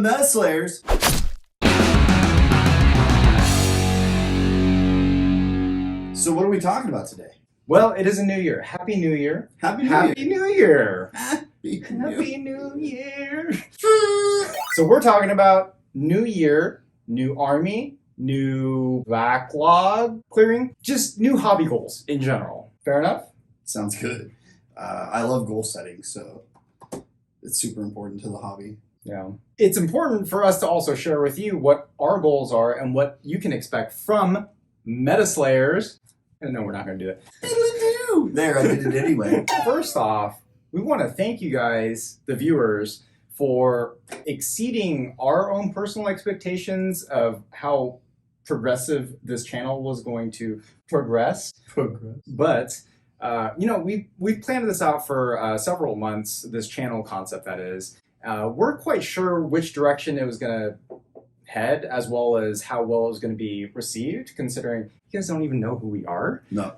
Meta Slayers. So what are we talking about today? Well, it is a new year. Happy New Year. Happy New Happy Year. New Year. Happy New Year. So we're talking about new year, new army, new backlog clearing, just new hobby goals in general. Fair enough? Sounds good. I love goal setting, so it's super important to the hobby. Yeah. It's important for us to also share with you what our goals are and what you can expect from Meta Slayers. And no, we're not going to do that. There, I did it anyway. First off, we want to thank you guys, the viewers, for exceeding our own personal expectations of how progressive this channel was going to progress. But we've planned this out for several months. This channel concept, that is, we're quite sure which direction it was going to head, as well as how well it was going to be received, considering you guys don't even know who we are. No.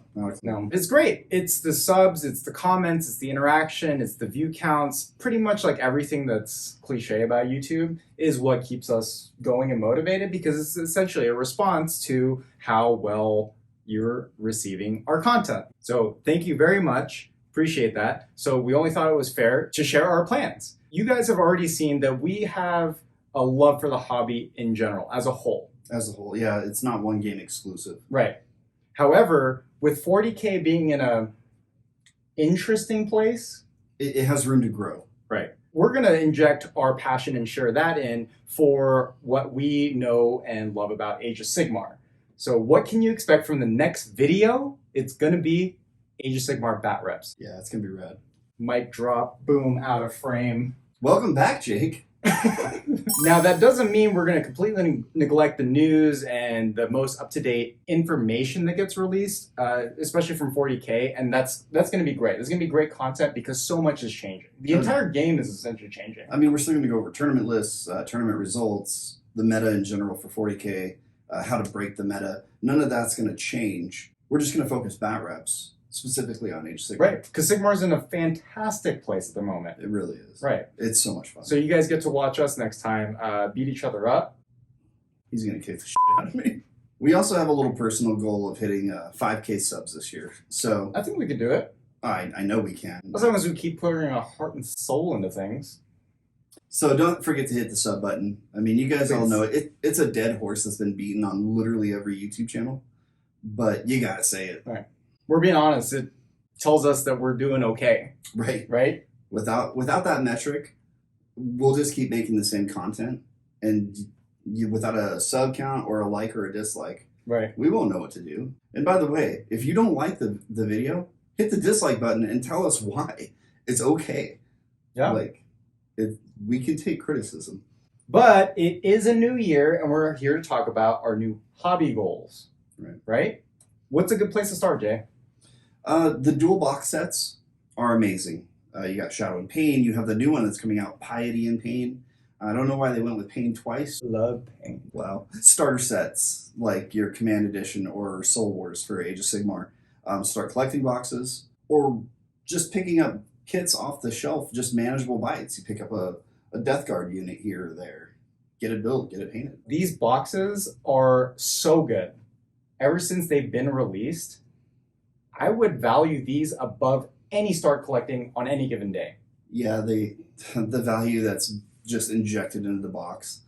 It's great. It's the subs, it's the comments, it's the interaction, it's the view counts. Pretty much like everything that's cliche about YouTube is what keeps us going and motivated, because it's essentially a response to how well you're receiving our content. So thank you very much. Appreciate that. So we only thought it was fair to share our plans. You guys have already seen that we have a love for the hobby in general, as a whole. As a whole, yeah, it's not one game exclusive. Right. However, with 40K being in a interesting place, It has room to grow. right, we're going to inject our passion and share that in for what we know and love about Age of Sigmar. So what can you expect from the next video? It's going to be Age of Sigmar bat reps. Yeah, it's gonna be rad. Mic drop, boom, out of frame. Welcome back, Jake. Now, that doesn't mean we're going to completely neglect the news and the most up-to-date information that gets released, especially from 40K, and that's going to be great. There's going to be great content because so much is changing. The entire game is essentially changing. I mean, we're still gonna go over tournament lists, tournament results, the meta in general for 40K, how to break the meta. None of that's gonna change. We're just gonna focus bat reps, specifically on Age of Sigmar. Right, because Sigmar's in a fantastic place at the moment. It really is. Right. It's so much fun. So you guys get to watch us next time beat each other up. He's gonna kick the shit out of me. We also have a little personal goal of hitting 5K subs this year. So I think we could do it, I know we can. as long as we keep putting our heart and soul into things. So don't forget to hit the sub button. I mean, you guys all Please. know it. It's a dead horse that's been beaten on literally every YouTube channel, but you gotta say it, We're being honest, it tells us that we're doing okay, right? right? Without that metric, we'll just keep making the same content, and without a sub count or a like or a dislike, Right. we won't know what to do. And by the way, if you don't like the video, hit the dislike button and tell us why. It's okay. Yeah. We can take criticism. But it is a new year, and we're here to talk about our new hobby goals. Right. Right? What's a good place to start, Jay? The dual box sets are amazing. You got Shadow and Pain. You have the new one that's coming out, Piety and Pain. I don't know why they went with Pain twice. Love pain. Wow. Starter sets like your Command Edition or Soul Wars for Age of Sigmar. Start collecting boxes, or just picking up kits off the shelf, just manageable bites. You pick up a Death Guard unit here or there. Get it built, get it painted. These boxes are so good. Ever since they've been released, I would value these above any start collecting on any given day. Yeah, the value that's just injected into the box.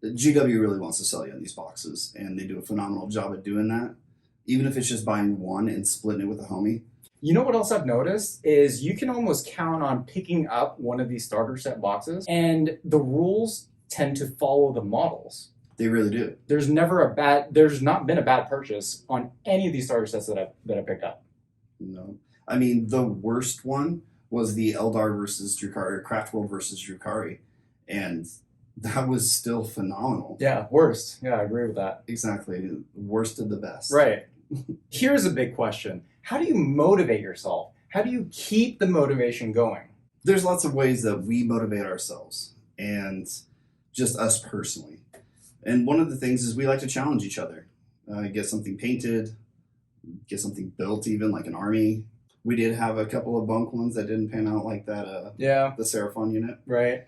GW really wants to sell you on these boxes, and they do a phenomenal job at doing that. Even if it's just buying one and splitting it with a homie. You know what else I've noticed is you can almost count on picking up one of these starter set boxes, and the rules tend to follow the models. They really do. There's not been a bad purchase on any of these starter sets that I picked up. No. I mean, the worst one was the Eldar versus Drukhari, or Craftworld versus Drukhari, and that was still phenomenal. Yeah, worst. Yeah, I agree with that. Exactly. Worst of the best. Right. Here's a big question. How do you motivate yourself? How do you keep the motivation going? There's lots of ways that we motivate ourselves, and just us personally. And one of the things is we like to challenge each other. Get something painted, get something built, even like an army. We did have a couple of bunk ones that didn't pan out like that. Yeah, The Seraphon unit. right.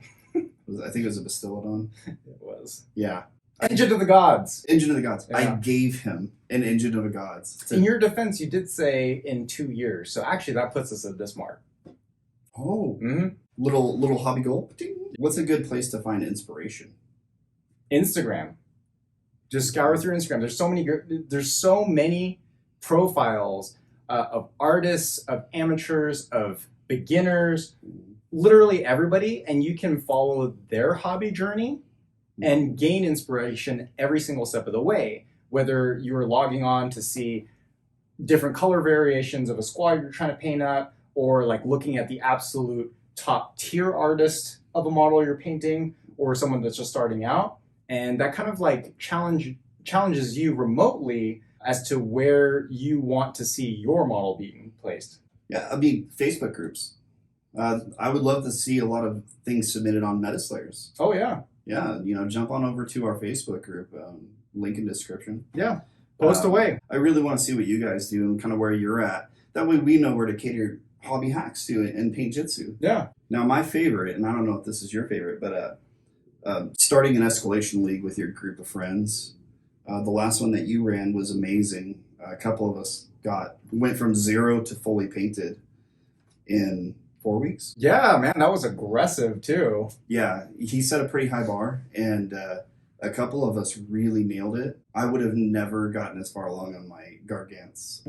I think it was a Bastillodon. It was. Yeah. Engine of the Gods. Engine of the Gods. Yeah. I gave him an Engine of the Gods. In your defense, you did say in 2 years. So actually, that puts us at this mark. Oh. Mm-hmm. Little hobby goal. Ding. What's a good place to find inspiration? Instagram. Just scour through Instagram. There's so many profiles of artists, of amateurs, of beginners, literally everybody, and you can follow their hobby journey and gain inspiration every single step of the way. Whether you're logging on to see different color variations of a squad you're trying to paint up, or like looking at the absolute top tier artist of a model you're painting, or someone that's just starting out. And that kind of like challenges you remotely as to where you want to see your model being placed. Yeah, I mean, Facebook groups. I would love to see a lot of things submitted on Metaslayers. Oh, yeah. Yeah, jump on over to our Facebook group. Link in description. Yeah. Post away. I really want to see what you guys do and kind of where you're at. That way we know where to cater hobby hacks to and paint jitsu. Yeah. Now, my favorite, and I don't know if this is your favorite, but starting an escalation league with your group of friends. The last one that you ran was amazing. A couple of us went from 0 to fully painted in 4 weeks. Yeah, man, that was aggressive too. Yeah, he set a pretty high bar, and a couple of us really nailed it. I would have never gotten as far along on my Gargants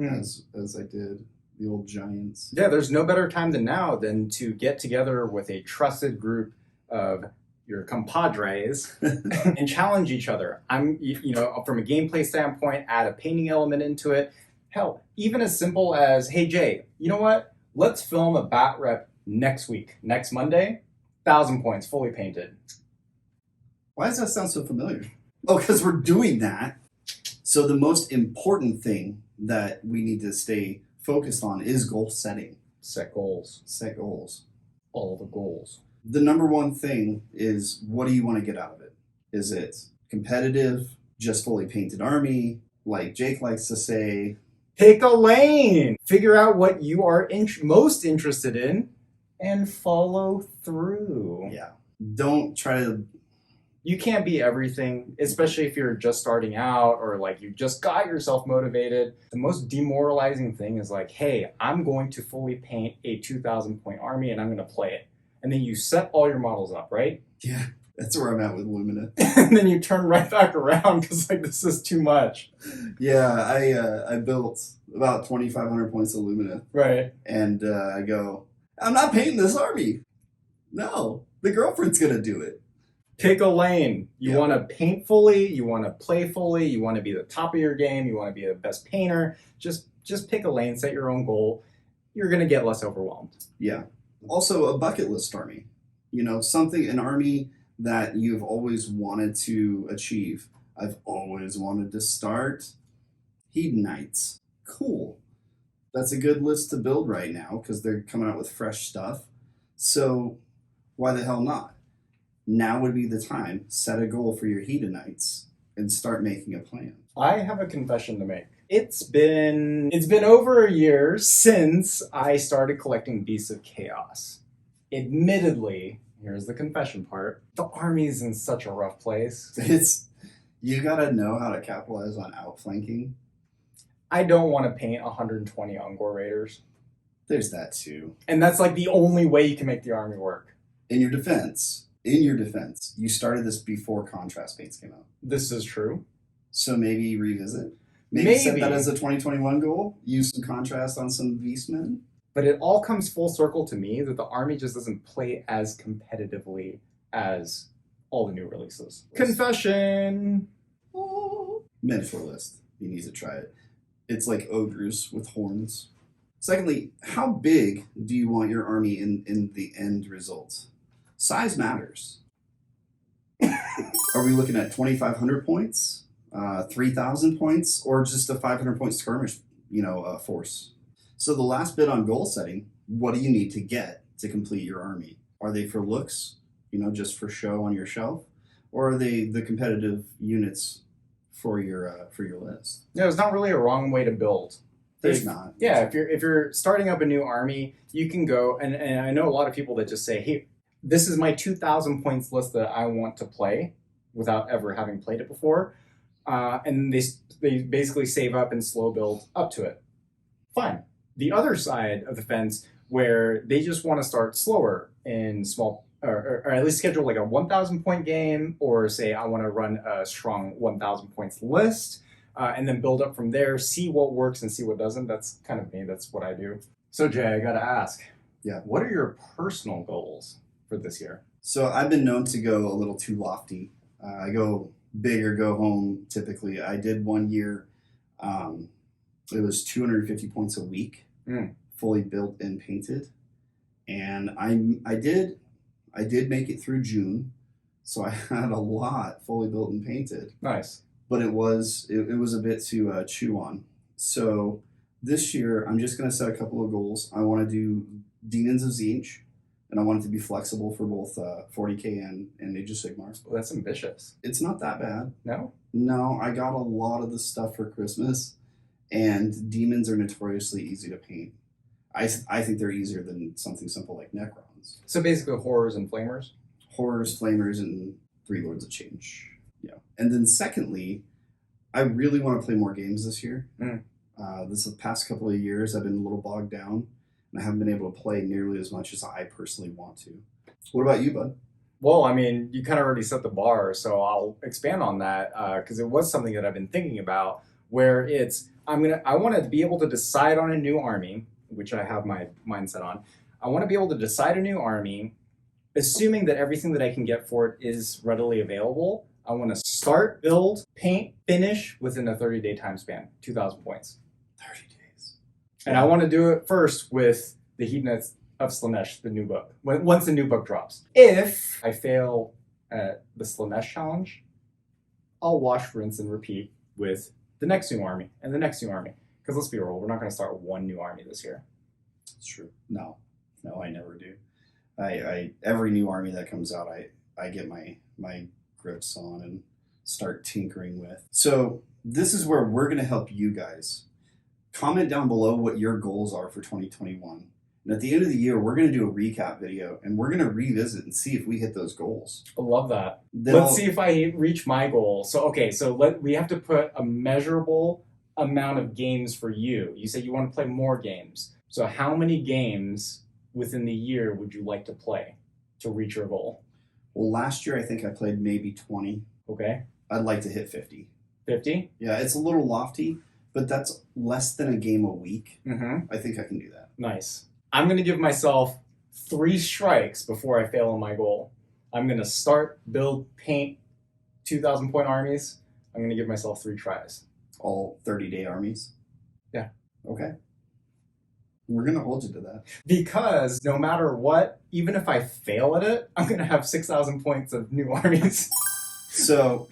as I did the old Giants. Yeah, there's no better time than now than to get together with a trusted group of your compadres and challenge each other. From a gameplay standpoint, add a painting element into it. Hell, even as simple as, hey Jay, you know what? Let's film a bat rep next week, next Monday, 1,000 points, fully painted. Why does that sound so familiar? Oh, because we're doing that. So the most important thing that we need to stay focused on is goal setting. Set goals. Set goals. All the goals. The number one thing is, what do you want to get out of it? Is it competitive, just fully painted army, like Jake likes to say? Pick a lane. Figure out what you are most interested in and follow through. Yeah. Don't try to... You can't be everything, especially if you're just starting out or like you just got yourself motivated. The most demoralizing thing is like, hey, I'm going to fully paint a 2,000 point army and I'm going to play it. And then you set all your models up, right? Yeah, that's where I'm at with Lumina. And then you turn right back around because like this is too much. Yeah, I built about 2,500 points of Lumina. Right. And I go, I'm not painting this army. No, the girlfriend's going to do it. Pick a lane. You want to paint fully, you want to play fully, you want to be the top of your game, you want to be the best painter. Just pick a lane, set your own goal. You're going to get less overwhelmed. Yeah. Also, a bucket list army. An army that you've always wanted to achieve. I've always wanted to start Hedonites. Cool. That's a good list to build right now because they're coming out with fresh stuff. So why the hell not? Now would be the time. Set a goal for your Hedonites and start making a plan. I have a confession to make. It's been over a year since I started collecting Beasts of Chaos. Admittedly, here's the confession part, the army's in such a rough place. You gotta know how to capitalize on outflanking. I don't want to paint 120 Ungor Raiders. There's that too. And that's like the only way you can make the army work. In your defense, you started this before contrast paints came out. This is true. So maybe revisit. Maybe set that as a 2021 goal. Use some contrast on some Beastmen. But it all comes full circle to me that the army just doesn't play as competitively as all the new releases. Confession! Metaphor list. You need to try it. It's like ogres with horns. Secondly, how big do you want your army in the end result? Size matters. Are we looking at 2,500 points, 3,000 points, or just a 500 point skirmish, force? So the last bit on goal setting, what do you need to get to complete your army? Are they for looks, just for show on your shelf, or are they the competitive units for your list? No, it's not really a wrong way to build. There's not. Yeah, if you're starting up a new army, you can go and I know a lot of people that just say, hey, this is my 2,000 points list that I want to play without ever having played it before. And they basically save up and slow build up to it. Fine. The other side of the fence, where they just want to start slower in small, or at least schedule like a 1,000 point game, or say I want to run a strong 1,000 points list, and then build up from there, see what works and see what doesn't. That's kind of me. That's what I do. So Jay, I got to ask. Yeah. What are your personal goals for this year? So I've been known to go a little too lofty. I go big or go home typically. I did one year, it was 250 points a week, fully built and painted. And I did make it through June. So I had a lot fully built and painted. Nice. But it was a bit to chew on. So this year, I'm just going to set a couple of goals. I want to do Demons of Tzeentch, and I want it to be flexible for both 40K and Age of Sigmar. Well, that's ambitious. It's not that bad. No? No, I got a lot of the stuff for Christmas, and demons are notoriously easy to paint. I think they're easier than something simple like Necrons. So basically horrors and flamers? Horrors, Flamers, and Three Lords of Change. Yeah. And then secondly, I really want to play more games this year. This past couple of years, I've been a little bogged down, and I haven't been able to play nearly as much as I personally want to. What about you, bud? Well, I mean, you kind of already set the bar, so I'll expand on that because it was something that I've been thinking about. Where I want to be able to decide on a new army, which I have my mindset on. I want to be able to decide a new army, assuming that everything that I can get for it is readily available. I want to start, build, paint, finish within a 30-day time span, 2,000 points. 30 days. And I want to do it first with the Hedonists of Slaanesh, the new book, once the new book drops. If I fail at the Slaanesh challenge, I'll wash, rinse, and repeat with the next new army and the next new army. Because let's be real, we're not going to start one new army this year. It's true. No, I never do. I every new army that comes out, I get my grips on and start tinkering with. So this is where we're going to help you guys. Comment down below what your goals are for 2021. And at the end of the year, we're going to do a recap video, and we're going to revisit and see if we hit those goals. I love that. Then Let's see if I reach my goal. So, we have to put a measurable amount of games for you. You said you want to play more games. So how many games within the year would you like to play to reach your goal? Well, last year, I think I played maybe 20. Okay. I'd like to hit 50. 50? Yeah, it's a little lofty, but that's less than a game a week. Mm-hmm. I think I can do that. Nice. I'm going to give myself 3 strikes before I fail on my goal. I'm going to start, build, paint 2,000 point armies. I'm going to give myself 3 tries. All 30-day armies? Yeah. Okay. We're going to hold you to that. Because no matter what, even if I fail at it, I'm going to have 6,000 points of new armies. So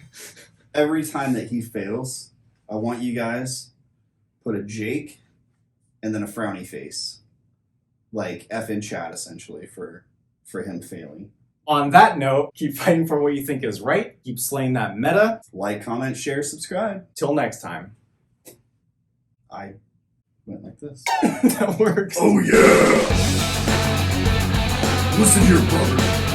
every time that he fails, I want you guys put a Jake and then a frowny face. Like F in chat, essentially, for him failing. On that note, keep fighting for what you think is right. Keep slaying that meta. Like, comment, share, subscribe. Till next time. I went like this. That works. Oh, yeah! Listen here, brother.